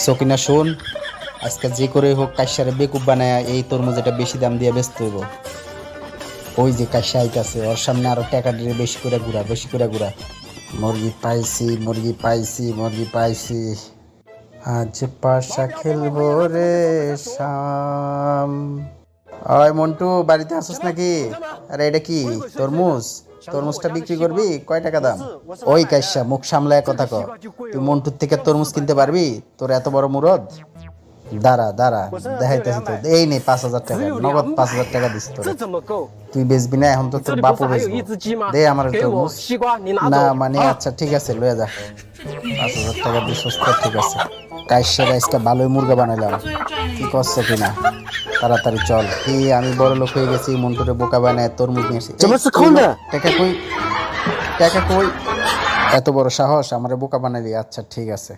সকিনা শোন, আজকে যে করে হোক কাইসারে বেকুব বানায় এই তরমুজ এটা বেশি দাম দিয়ে বেচতে হইব। ওই যে কাইসা আইতাছে, ওর সামনে আরো টাকা দিয়ে বেশি করে ঘুরা, বেশি করে ঘুরা। মুরগি পাইছি, মুরগি পাইছি, মুরগি পাইছি। আজ পাশা খেলবো রে শাম। ওই মন্টু, বাড়িতে আসিস নাকি? আরে এটা কি তরমুজ? তরমুজটা বিক্রি করবি? কয় টাকা দাম? ওই কাইসা, মুখ সামলায় কথা ক। তুই মন্টুর থেকে তরমুজ কিনতে পারবি? তোর এত বড় মুরদ? দাঁড়া দাঁড়া, দেখাইতেছি তো। এই নে 5,000 টাকা, নগদ 5,000 টাকা দিস তোর। তুই বেচবি না? এখন তো তোর বাপু বেচবো। দে আমার তরমুজ। না মানে আচ্ছা ঠিক আছে, লয়ে যা। 5,000 টাকা দিয়ে সস্তা, ঠিক আছে। কাইসা গাইসটা ভালোই মুরগা বানাইলাম, কি করছো কিনা? তাড়াতাড়ি চল। কি আমি বড় লোক হয়ে গেছি, মন্টুরে বোকা বানায় তরমুজ নিয়ে এসেছি। টাকা কই, টাকা কই? এত বড় সাহস, আমারে বোকা বানাইলি? আচ্ছা ঠিক আছে।